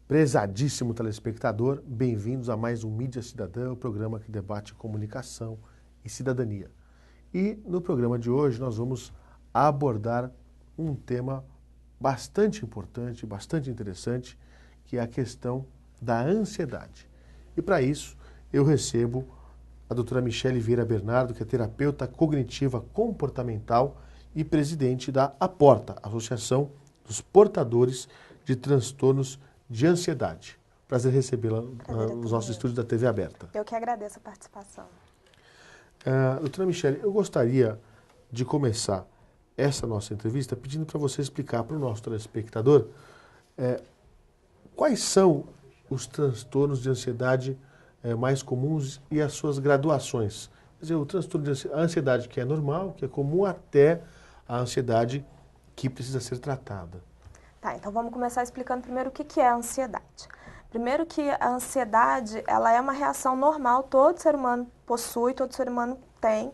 Prezadíssimo telespectador, bem-vindos a mais um Mídia Cidadã, o programa que debate comunicação e cidadania. E no programa de hoje nós vamos abordar um tema bastante importante, bastante interessante, que é a questão da ansiedade. E para isso eu recebo a doutora Michele Vieira Bernardo, que é terapeuta cognitiva comportamental e presidente da APORTA, Associação dos Portadores de Transtornos de Ansiedade. Prazer recebê-la nos nossos estúdios da TV Aberta. Eu que agradeço a participação. Doutora Michele, eu gostaria de começar essa nossa entrevista pedindo para você explicar para o nosso telespectador quais são os transtornos de ansiedade mais comuns e as suas graduações. Quer dizer, o transtorno de ansiedade que é normal, que é comum, até a ansiedade que precisa ser tratada. Tá, então vamos começar explicando primeiro o que é a ansiedade. Primeiro que a ansiedade, ela é uma reação normal, todo ser humano possui, todo ser humano tem.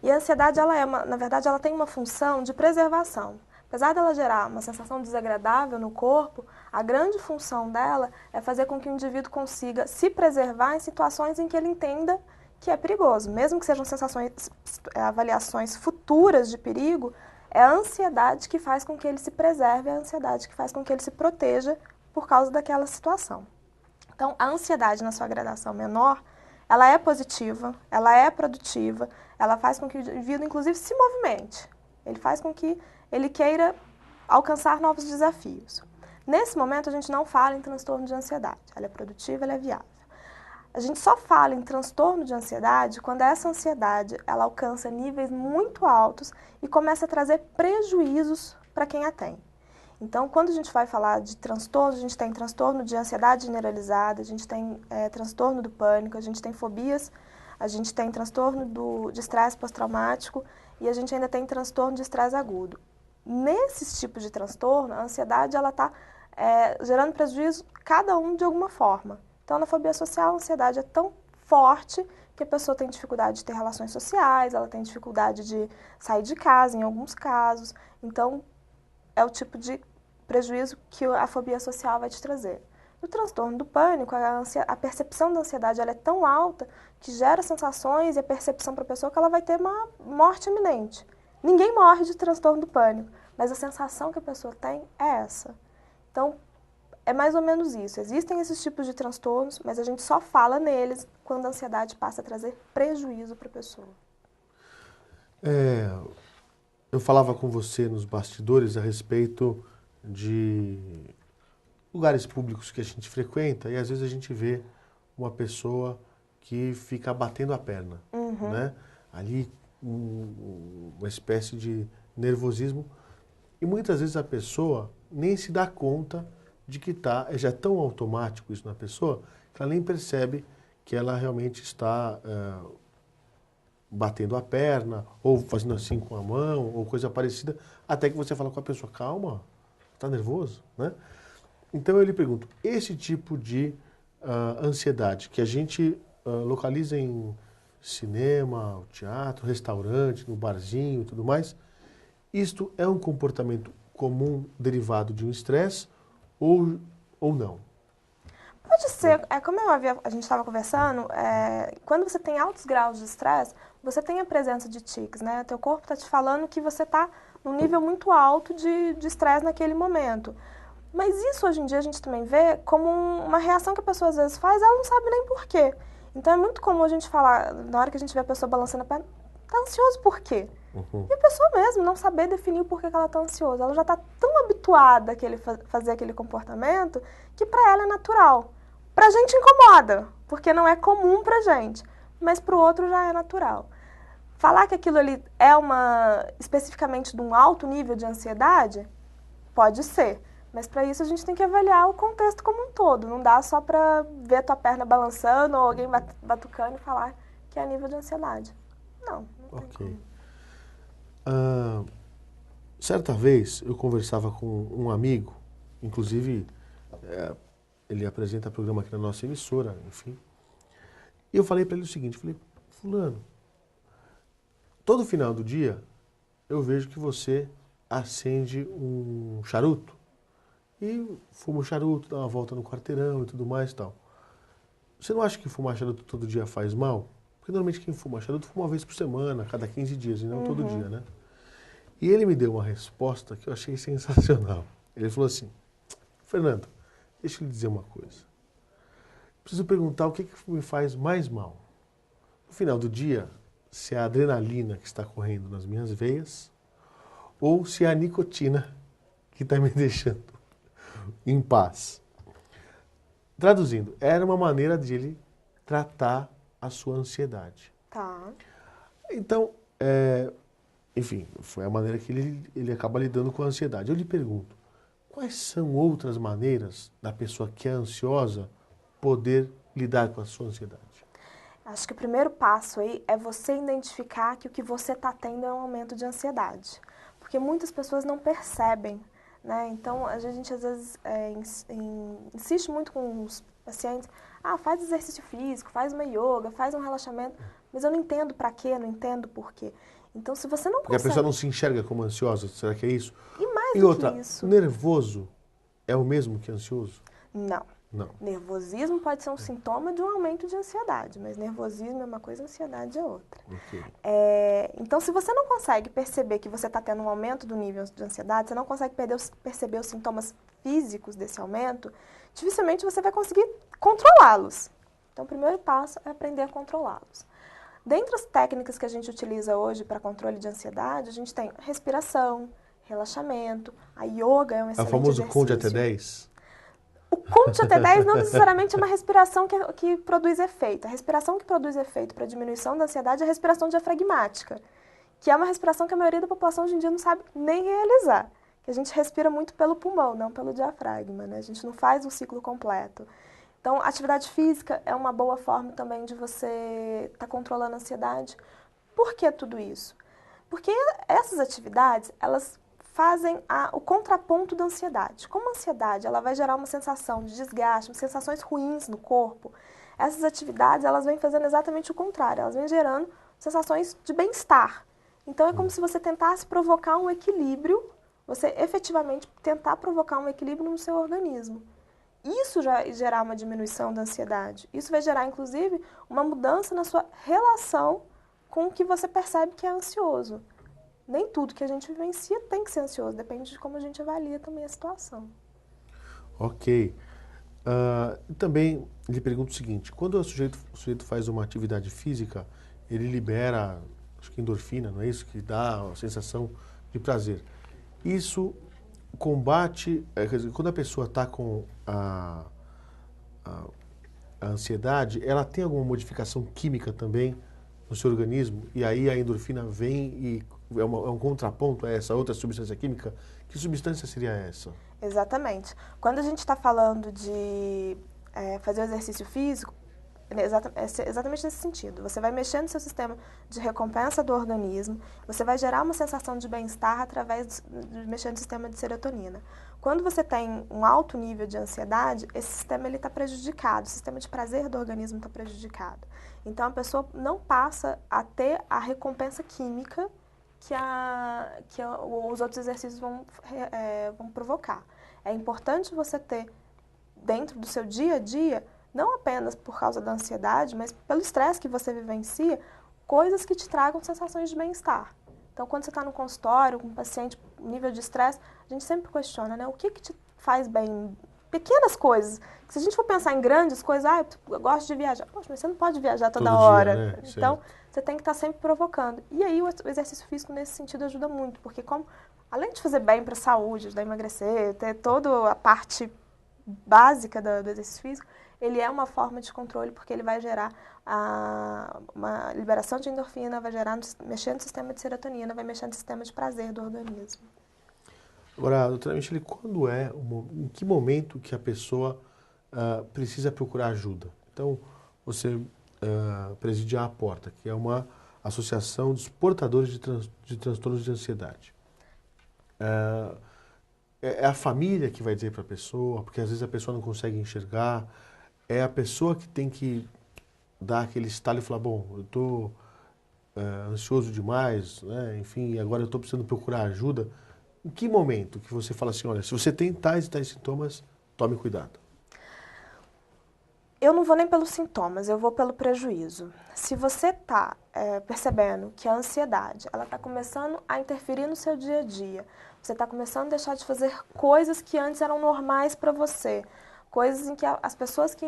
E a ansiedade, na verdade, ela tem uma função de preservação. Apesar dela gerar uma sensação desagradável no corpo, a grande função dela é fazer com que o indivíduo consiga se preservar em situações em que ele entenda que é perigoso. Mesmo que sejam avaliações futuras de perigo, é a ansiedade que faz com que ele se preserve, é a ansiedade que faz com que ele se proteja por causa daquela situação. Então, a ansiedade na sua gradação menor, ela é positiva, ela é produtiva, ela faz com que o indivíduo, inclusive, se movimente. Ele faz com que ele queira alcançar novos desafios. Nesse momento, a gente não fala em transtorno de ansiedade. Ela é produtiva, ela é viável. A gente só fala em transtorno de ansiedade quando essa ansiedade ela alcança níveis muito altos e começa a trazer prejuízos para quem a tem. Então, quando a gente vai falar de transtorno, a gente tem transtorno de ansiedade generalizada, a gente tem transtorno do pânico, a gente tem fobias, a gente tem transtorno de estresse pós-traumático e a gente ainda tem transtorno de estresse agudo. Nesses tipos de transtorno, a ansiedade ela está gerando prejuízo cada um de alguma forma. Então, na fobia social, a ansiedade é tão forte que a pessoa tem dificuldade de ter relações sociais, ela tem dificuldade de sair de casa, em alguns casos. Então, é o tipo de prejuízo que a fobia social vai te trazer. No transtorno do pânico, a percepção da ansiedade ela é tão alta que gera sensações e a percepção para a pessoa que ela vai ter uma morte iminente. Ninguém morre de transtorno do pânico, mas a sensação que a pessoa tem é essa. Então, é mais ou menos isso. Existem esses tipos de transtornos, mas a gente só fala neles quando a ansiedade passa a trazer prejuízo para a pessoa. Eu falava com você nos bastidores a respeito de lugares públicos que a gente frequenta e às vezes a gente vê uma pessoa que fica batendo a perna, né? Ali uma espécie de nervosismo e muitas vezes a pessoa nem se dá conta de que já é tão automático isso na pessoa que ela nem percebe que ela realmente está batendo a perna, ou fazendo assim com a mão, ou coisa parecida, até que você fala com a pessoa, calma, está nervoso, né? Então eu lhe pergunto, esse tipo de ansiedade que a gente localiza em cinema, teatro, restaurante, no barzinho e tudo mais, isto é um comportamento comum derivado de um estresse ou não? Pode ser, como a gente estava conversando, quando você tem altos graus de estresse, você tem a presença de tiques, né? Teu corpo está te falando que você está num nível muito alto de estresse naquele momento. Mas isso hoje em dia a gente também vê como uma reação que a pessoa às vezes faz, ela não sabe nem por quê. Então é muito comum a gente falar, na hora que a gente vê a pessoa balançando a perna, tá ansioso por quê? E a pessoa mesmo não saber definir o porquê que ela está ansiosa. Ela já está tão habituada a fazer aquele comportamento que para ela é natural. Pra gente incomoda, porque não é comum pra gente, mas pro outro já é natural. Falar que aquilo ali é especificamente de um alto nível de ansiedade, pode ser, mas para isso a gente tem que avaliar o contexto como um todo. Não dá só pra ver a tua perna balançando ou alguém batucando e falar que é nível de ansiedade. Não tem como. Certa vez eu conversava com um amigo, inclusive ele apresenta programa aqui na nossa emissora, enfim. E eu falei para ele o seguinte, falei, fulano, todo final do dia eu vejo que você acende um charuto e fuma um charuto, dá uma volta no quarteirão e tudo mais e tal. Você não acha que fumar charuto todo dia faz mal? Porque normalmente quem fuma charuto fuma uma vez por semana, a cada 15 dias, e não todo dia, né? E ele me deu uma resposta que eu achei sensacional. Ele falou assim, Fernando, deixa eu lhe dizer uma coisa. Preciso perguntar o que me faz mais mal. No final do dia, se é a adrenalina que está correndo nas minhas veias ou se é a nicotina que está me deixando em paz. Traduzindo, era uma maneira de ele tratar a sua ansiedade. Tá. Então, enfim, foi a maneira que ele acaba lidando com a ansiedade. Eu lhe pergunto, quais são outras maneiras da pessoa que é ansiosa poder lidar com a sua ansiedade? Acho que o primeiro passo aí é você identificar que o que você está tendo é um aumento de ansiedade. Porque muitas pessoas não percebem, né? Então, a gente às vezes insiste muito com os pacientes, faz exercício físico, faz uma yoga, faz um relaxamento, mas eu não entendo para quê, não entendo por quê. Então, se você não Porque a consegue... pessoa não se enxerga como ansiosa, será que é isso? E mais E do outra, que isso... nervoso é o mesmo que ansioso? Não. Não. Nervosismo pode ser um sintoma de um aumento de ansiedade, mas nervosismo é uma coisa, ansiedade é outra. Okay. Então, se você não consegue perceber que você está tendo um aumento do nível de ansiedade, você não consegue perceber os sintomas físicos desse aumento, dificilmente você vai conseguir controlá-los. Então, o primeiro passo é aprender a controlá-los. Dentre as técnicas que a gente utiliza hoje para controle de ansiedade, a gente tem respiração, relaxamento, a yoga é um excelente exercício. É o famoso conte até 10? O conte até 10 não necessariamente é uma respiração que produz efeito. A respiração que produz efeito para diminuição da ansiedade é a respiração diafragmática, que é uma respiração que a maioria da população hoje em dia não sabe nem realizar. Que a gente respira muito pelo pulmão, não pelo diafragma, né? A gente não faz um ciclo completo. Então, atividade física é uma boa forma também de você estar controlando a ansiedade. Por que tudo isso? Porque essas atividades, elas fazem o contraponto da ansiedade. Como a ansiedade ela vai gerar uma sensação de desgaste, sensações ruins no corpo, essas atividades elas vêm fazendo exatamente o contrário, elas vêm gerando sensações de bem-estar. Então é como se você tentasse provocar um equilíbrio, você efetivamente tentar provocar um equilíbrio no seu organismo. Isso já vai gerar uma diminuição da ansiedade. Isso vai gerar, inclusive, uma mudança na sua relação com o que você percebe que é ansioso. Nem tudo que a gente vivencia tem que ser ansioso, depende de como a gente avalia também a situação. Ok. Também lhe pergunto o seguinte, quando o sujeito faz uma atividade física, ele libera, acho que endorfina, não é isso? Que dá a sensação de prazer. Isso combate, quer dizer, quando a pessoa está com a ansiedade, ela tem alguma modificação química também no seu organismo? E aí a endorfina vem e é um contraponto a essa outra substância química? Que substância seria essa? Exatamente. Quando a gente está falando de fazer o exercício físico, é exatamente nesse sentido. Você vai mexer no seu sistema de recompensa do organismo, você vai gerar uma sensação de bem-estar através de mexer no sistema de serotonina. Quando você tem um alto nível de ansiedade, esse sistema está prejudicado, o sistema de prazer do organismo está prejudicado. Então, a pessoa não passa a ter a recompensa química que os outros exercícios vão provocar. É importante você ter, dentro do seu dia a dia, não apenas por causa da ansiedade, mas pelo estresse que você vivencia, coisas que te tragam sensações de bem-estar. Então, quando você está no consultório com um paciente, nível de estresse, a gente sempre questiona, né? O que te faz bem? Pequenas coisas. Se a gente for pensar em grandes coisas, eu gosto de viajar. Poxa, mas você não pode viajar toda hora. Dia, né? Então, você tem que estar sempre provocando. E aí, o exercício físico, nesse sentido, ajuda muito. Porque, além de fazer bem para a saúde, ajudar a emagrecer, ter toda a parte básica do exercício físico, ele é uma forma de controle porque ele vai gerar uma liberação de endorfina, vai mexer no sistema de serotonina, vai mexer no sistema de prazer do organismo. Agora, doutora Michele, em que momento que a pessoa precisa procurar ajuda? Então, você preside a Porta, que é uma associação dos portadores de transtornos de ansiedade. É a família que vai dizer para a pessoa, porque às vezes a pessoa não consegue enxergar, é a pessoa que tem que dar aquele estalo e falar, bom, eu estou ansioso demais, né? Enfim, agora eu estou precisando procurar ajuda. Em que momento que você fala assim, olha, se você tem tais e tais sintomas, tome cuidado? Eu não vou nem pelos sintomas, eu vou pelo prejuízo. Se você está percebendo que a ansiedade ela está começando a interferir no seu dia a dia, você está começando a deixar de fazer coisas que antes eram normais para você, coisas em que as pessoas que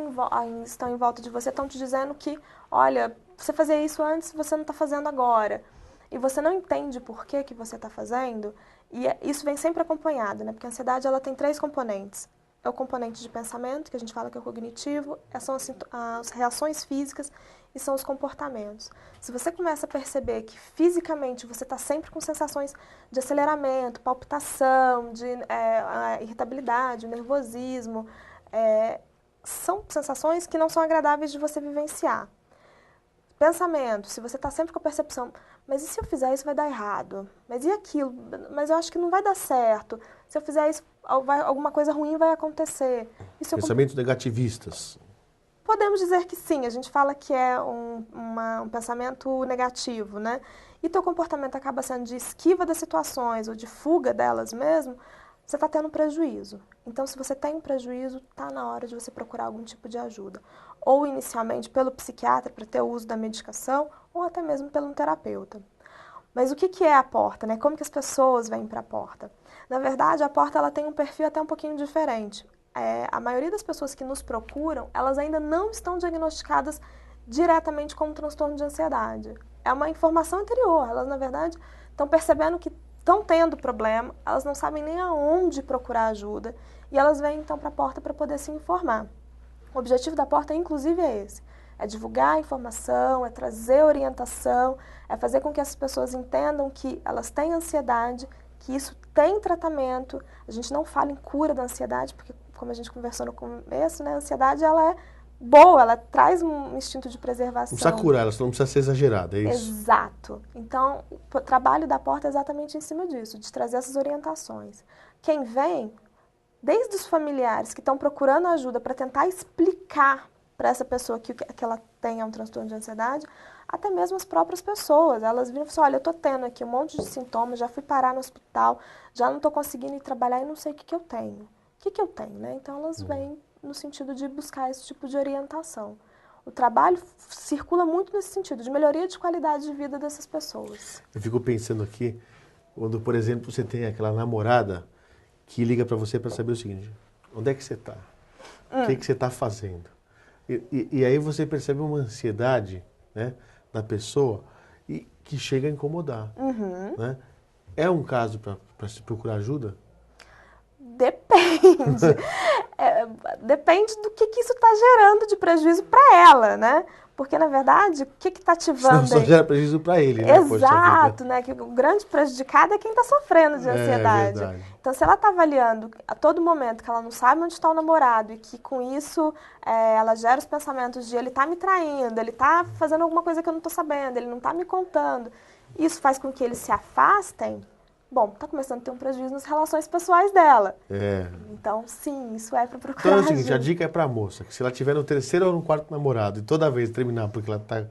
estão em volta de você estão te dizendo que, olha, você fazia isso antes, você não está fazendo agora. E você não entende por que você está fazendo, e isso vem sempre acompanhado, né? Porque a ansiedade ela tem 3 componentes. É o componente de pensamento, que a gente fala que é o cognitivo, são as reações físicas e são os comportamentos. Se você começa a perceber que fisicamente você está sempre com sensações de aceleramento, palpitação, de irritabilidade, nervosismo, são sensações que não são agradáveis de você vivenciar. Pensamento, se você está sempre com a percepção, mas e se eu fizer isso vai dar errado? Mas e aquilo? Mas eu acho que não vai dar certo. Se eu fizer isso, alguma coisa ruim vai acontecer. Pensamentos negativistas. Podemos dizer que sim, a gente fala que é um pensamento negativo, né? E teu comportamento acaba sendo de esquiva das situações ou de fuga delas mesmo, você está tendo prejuízo. Então, se você tem um prejuízo, está na hora de você procurar algum tipo de ajuda. Ou inicialmente pelo psiquiatra para ter o uso da medicação, ou até mesmo pelo terapeuta. Mas o que é a porta, né? Como que as pessoas vêm para a porta? Na verdade, a porta ela tem um perfil até um pouquinho diferente. A maioria das pessoas que nos procuram, elas ainda não estão diagnosticadas diretamente com um transtorno de ansiedade. É uma informação anterior. Elas, na verdade, estão percebendo que estão tendo problema, elas não sabem nem aonde procurar ajuda e elas vêm então para a porta para poder se informar. O objetivo da porta, inclusive, é esse. É divulgar a informação, é trazer orientação, é fazer com que as pessoas entendam que elas têm ansiedade, que isso tem tratamento. A gente não fala em cura da ansiedade, porque, como a gente conversou no começo, né, a ansiedade ela é boa, ela traz um instinto de preservação. Não precisa curar, ela não precisa ser exagerada, é isso? Exato. Então, o trabalho da porta é exatamente em cima disso, de trazer essas orientações. Quem vem, desde os familiares que estão procurando ajuda para tentar explicar para essa pessoa que ela tem um transtorno de ansiedade, até mesmo as próprias pessoas. Elas viram e falam, olha, eu estou tendo aqui um monte de sintomas, já fui parar no hospital, já não estou conseguindo ir trabalhar e não sei o que eu tenho. O que eu tenho, né? Então, elas vêm no sentido de buscar esse tipo de orientação. O trabalho circula muito nesse sentido, de melhoria de qualidade de vida dessas pessoas. Eu fico pensando aqui, quando, por exemplo, você tem aquela namorada que liga para você para saber o seguinte, onde é que você está? O que você está fazendo? E aí você percebe uma ansiedade, né, da pessoa e que chega a incomodar. Né? É um caso para se procurar ajuda? Depende. Depende do que isso está gerando de prejuízo para ela, né? Porque, na verdade, o que está ativando... Não só gera prejuízo para ele, né? Exato, né? Que o grande prejudicado é quem está sofrendo de ansiedade. Então, se ela está avaliando a todo momento que ela não sabe onde está o namorado e que, com isso, ela gera os pensamentos de ele está me traindo, ele está fazendo alguma coisa que eu não estou sabendo, ele não está me contando, isso faz com que eles se afastem, bom, está começando a ter um prejuízo nas relações pessoais dela. Então, sim, isso é para procurar Então é o seguinte, a dica é para a moça, que se ela tiver no 3º ou no 4º namorado e toda vez terminar porque ela está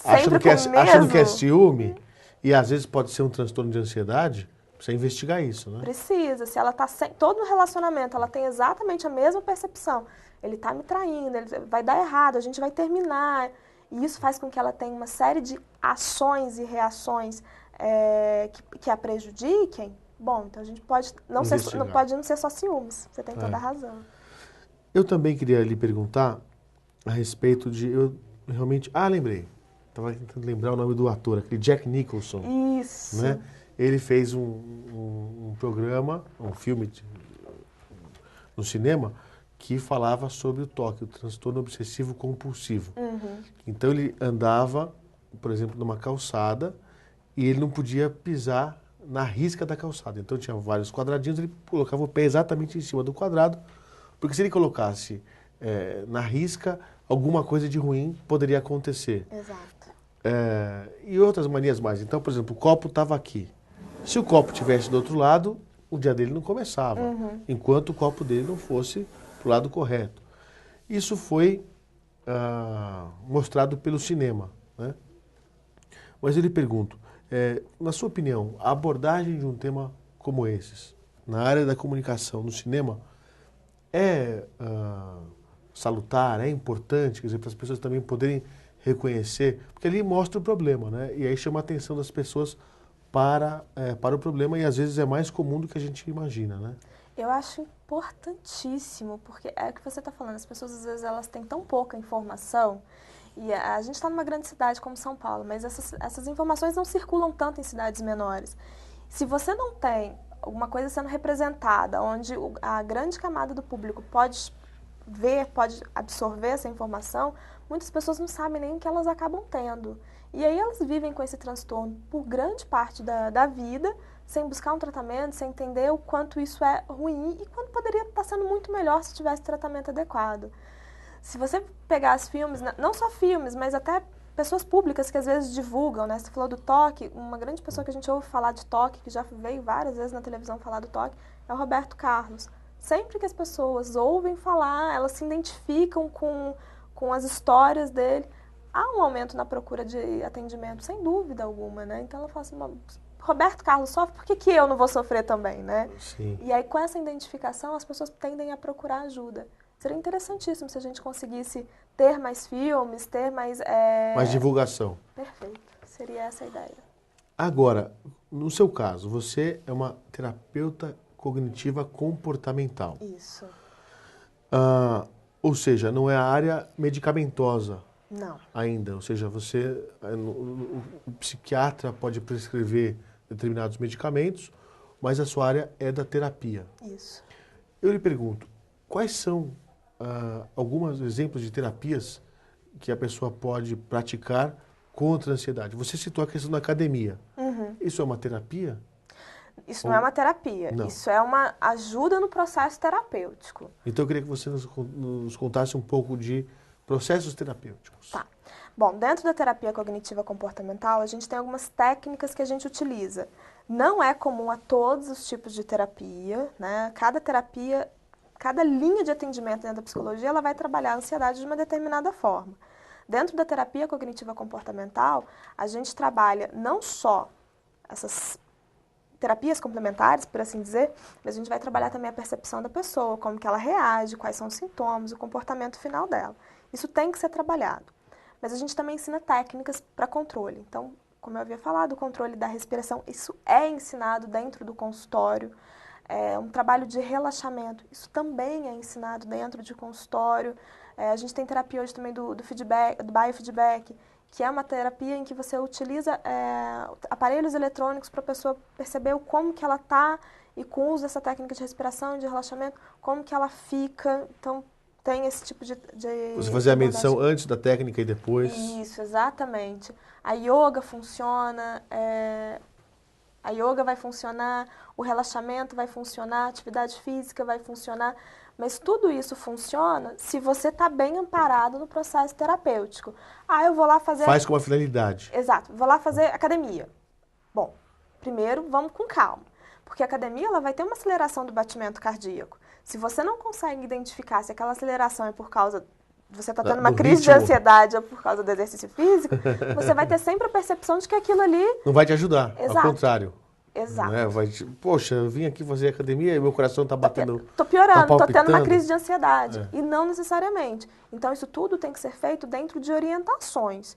achando que é ciúme, e às vezes pode ser um transtorno de ansiedade, precisa investigar isso, né? Precisa. Se ela está todo no relacionamento, ela tem exatamente a mesma percepção. Ele está me traindo, ele vai dar errado, a gente vai terminar. E isso faz com que ela tenha uma série de ações e reações que a prejudiquem. Bom, então a gente pode não ser só ciúmes. Você tem toda a razão. Eu também queria lhe perguntar a respeito de... Eu realmente... lembrei. Estava tentando lembrar o nome do ator, aquele Jack Nicholson. Isso. Né? Ele fez um programa, um filme no cinema, que falava sobre o TOC, o transtorno obsessivo compulsivo. Então ele andava, por exemplo, numa calçada e ele não podia pisar na risca da calçada. Então tinha vários quadradinhos, ele colocava o pé exatamente em cima do quadrado, porque se ele colocasse na risca, alguma coisa de ruim poderia acontecer. Exato. E outras manias mais. Então, por exemplo, o copo estava aqui. Se o copo estivesse do outro lado, o dia dele não começava, enquanto o copo dele não fosse para o lado correto. Isso foi mostrado pelo cinema, né? Mas eu lhe pergunto, na sua opinião, a abordagem de um tema como esses, na área da comunicação, no cinema, é salutar, é importante, quer dizer, para as pessoas também poderem reconhecer, porque ali mostra o problema, né? E aí chama a atenção das pessoas para o problema, e às vezes é mais comum do que a gente imagina, né? Eu acho importantíssimo, porque é o que você está falando, as pessoas às vezes elas têm tão pouca informação, e a gente está numa grande cidade como São Paulo, mas essas informações não circulam tanto em cidades menores. Se você não tem alguma coisa sendo representada, onde a grande camada do público pode ver, pode absorver essa informação, muitas pessoas não sabem nem o que elas acabam tendo. E aí elas vivem com esse transtorno por grande parte da vida, sem buscar um tratamento, sem entender o quanto isso é ruim e quanto poderia estar sendo muito melhor se tivesse tratamento adequado. Se você pegar os filmes, não só filmes, mas até pessoas públicas que às vezes divulgam, né? Você falou do toque, uma grande pessoa que a gente ouve falar de toque, que já veio várias vezes na televisão falar do toque, é o Roberto Carlos. Sempre que as pessoas ouvem falar, elas se identificam com as histórias dele, há um aumento na procura de atendimento, sem dúvida alguma, né? Então ela fala assim, Roberto Carlos sofre, por que eu não vou sofrer também, né? Sim. E aí com essa identificação as pessoas tendem a procurar ajuda. Seria interessantíssimo se a gente conseguisse ter mais filmes, ter mais... Mais divulgação. Perfeito, seria essa a ideia. Agora, no seu caso, você é uma terapeuta cognitiva comportamental. Isso. Ou seja, não é a área medicamentosa. Não. Ainda, ou seja, o psiquiatra pode prescrever determinados medicamentos, mas a sua área é da terapia. Isso. Eu lhe pergunto, quais são alguns exemplos de terapias que a pessoa pode praticar contra a ansiedade? Você citou a questão da academia. Uhum. Isso é uma terapia? Isso não é uma terapia, Não. Isso é uma ajuda no processo terapêutico. Então eu queria que você nos contasse um pouco de processos terapêuticos. Tá. Bom, dentro da terapia cognitiva comportamental, a gente tem algumas técnicas que a gente utiliza. Não é comum a todos os tipos de terapia, né? Cada terapia, cada linha de atendimento dentro da psicologia, ela vai trabalhar a ansiedade de uma determinada forma. Dentro da terapia cognitiva comportamental, a gente trabalha não só essas terapias complementares, por assim dizer, mas a gente vai trabalhar também a percepção da pessoa, como que ela reage, quais são os sintomas, o comportamento final dela. Isso tem que ser trabalhado. Mas a gente também ensina técnicas para controle. Então, como eu havia falado, o controle da respiração, isso é ensinado dentro do consultório. É um trabalho de relaxamento, isso também é ensinado dentro de consultório. A gente tem terapia hoje também do feedback, do biofeedback, que é uma terapia em que você utiliza aparelhos eletrônicos para a pessoa perceber como que ela está e com o uso dessa técnica de respiração e de relaxamento, como que ela fica. Então, tem esse tipo de Você fazer a medição antes da técnica e depois. Isso, exatamente. A yoga funciona, a yoga vai funcionar, o relaxamento vai funcionar, a atividade física vai funcionar, mas tudo isso funciona se você está bem amparado no processo terapêutico. Eu vou lá fazer... Faz com uma finalidade. Exato, vou lá fazer academia. Bom, primeiro vamos com calma, porque a academia ela vai ter uma aceleração do batimento cardíaco. Se você não consegue identificar se aquela aceleração é por causa... Você está tendo uma crise de ansiedade ou por causa do exercício físico, você vai ter sempre a percepção de que aquilo ali... Não vai te ajudar, Exato. Ao contrário. Exato. Né? Poxa, eu vim aqui fazer academia e meu coração está batendo... Estou piorando, estou tendo uma palpitando. crise de ansiedade. E não necessariamente. Então, isso tudo tem que ser feito dentro de orientações.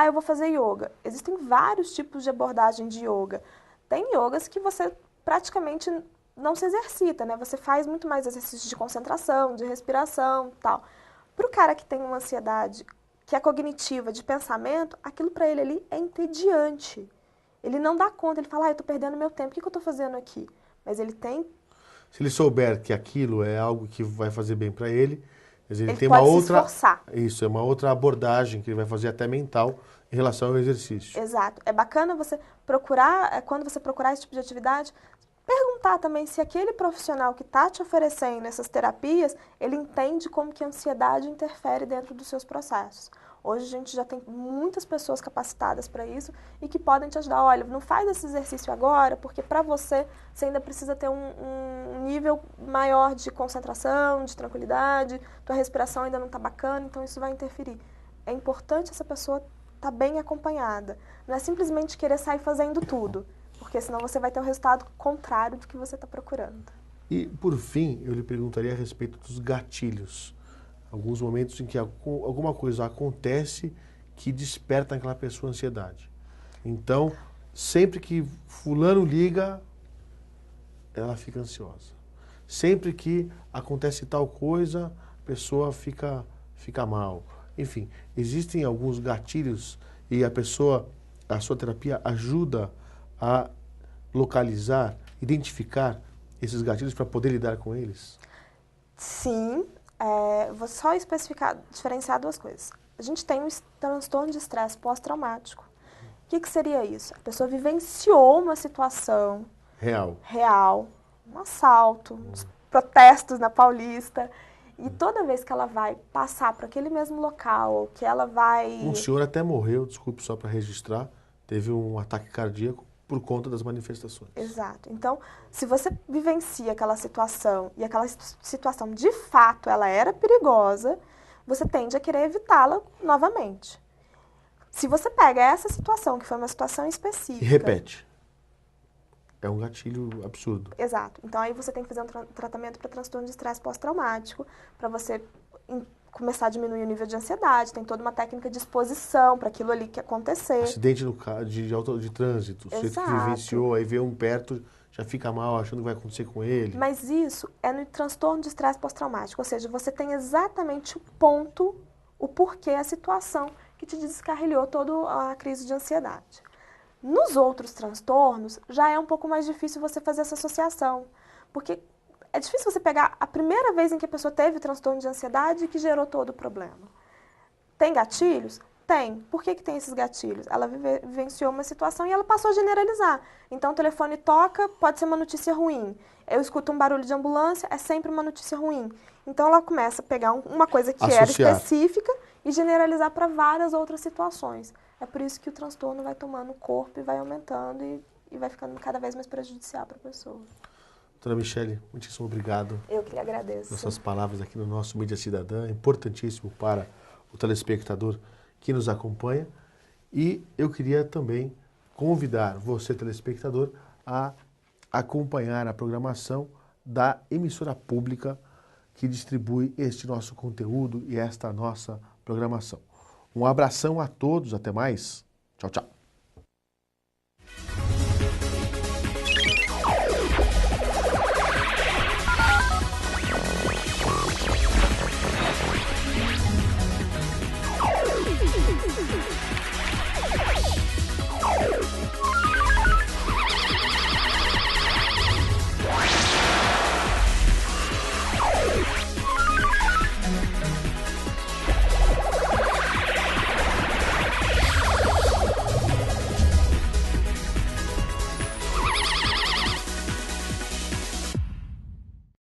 Eu vou fazer yoga. Existem vários tipos de abordagem de yoga. Tem yogas que você praticamente não se exercita, né? Você faz muito mais exercícios de concentração, de respiração e tal. Para o cara que tem uma ansiedade que é cognitiva, de pensamento, aquilo para ele ali é entediante. Ele não dá conta, ele fala, eu estou perdendo meu tempo, o que eu estou fazendo aqui? Mas ele tem... Se ele souber que aquilo é algo que vai fazer bem para ele, ele tem pode uma se outra... esforçar. Isso, é uma outra abordagem que ele vai fazer até mental em relação ao exercício. Exato. É bacana você procurar, quando você procurar esse tipo de atividade, perguntar também se aquele profissional que está te oferecendo essas terapias, ele entende como que a ansiedade interfere dentro dos seus processos. Hoje a gente já tem muitas pessoas capacitadas para isso e que podem te ajudar. Olha, não faz esse exercício agora, porque para você ainda precisa ter um nível maior de concentração, de tranquilidade, tua respiração ainda não está bacana, então isso vai interferir. É importante essa pessoa estar bem acompanhada. Não é simplesmente querer sair fazendo tudo. Porque porque senão você vai ter o resultado contrário do que você está procurando. E, por fim, eu lhe perguntaria a respeito dos gatilhos. Alguns momentos em que alguma coisa acontece que desperta naquela pessoa ansiedade. Então, sempre que fulano liga, ela fica ansiosa. Sempre que acontece tal coisa, a pessoa fica mal. Enfim, existem alguns gatilhos e a sua terapia ajuda a localizar, identificar esses gatilhos para poder lidar com eles? Sim, vou só diferenciar duas coisas. A gente tem um transtorno de estresse pós-traumático. O que seria isso? A pessoa vivenciou uma situação real, um assalto, uns protestos na Paulista, e toda vez que ela vai passar por aquele mesmo local, ou que ela vai... Um senhor até morreu, desculpe só para registrar, teve um ataque cardíaco por conta das manifestações. Exato. Então, se você vivencia aquela situação e aquela situação de fato ela era perigosa, você tende a querer evitá-la novamente. Se você pega essa situação, que foi uma situação específica... E repete. É um gatilho absurdo. Exato. Então, aí você tem que fazer um tratamento para transtorno de estresse pós-traumático, para você começar a diminuir o nível de ansiedade, tem toda uma técnica de exposição para aquilo ali que acontecer. Acidente de trânsito, você que vivenciou, aí vê um perto, já fica mal, achando que vai acontecer com ele. Mas isso é no transtorno de estresse pós-traumático, ou seja, você tem exatamente o ponto, o porquê, a situação que te descarrilhou toda a crise de ansiedade. Nos outros transtornos, já é um pouco mais difícil você fazer essa associação, porque é difícil você pegar a primeira vez em que a pessoa teve transtorno de ansiedade e que gerou todo o problema. Tem gatilhos? Tem. Por que tem esses gatilhos? Ela vivenciou uma situação e ela passou a generalizar. Então, o telefone toca, pode ser uma notícia ruim. Eu escuto um barulho de ambulância, é sempre uma notícia ruim. Então, ela começa a pegar uma coisa que era específica e generalizar para várias outras situações. É por isso que o transtorno vai tomando corpo e vai aumentando e vai ficando cada vez mais prejudicial para a pessoa. Doutora Michele, muitíssimo obrigado. Eu que lhe agradeço. Pelas suas palavras aqui no nosso Mídia Cidadã, importantíssimo para o telespectador que nos acompanha. E eu queria também convidar você, telespectador, a acompanhar a programação da emissora pública que distribui este nosso conteúdo e esta nossa programação. Um abração a todos, até mais. Tchau, tchau.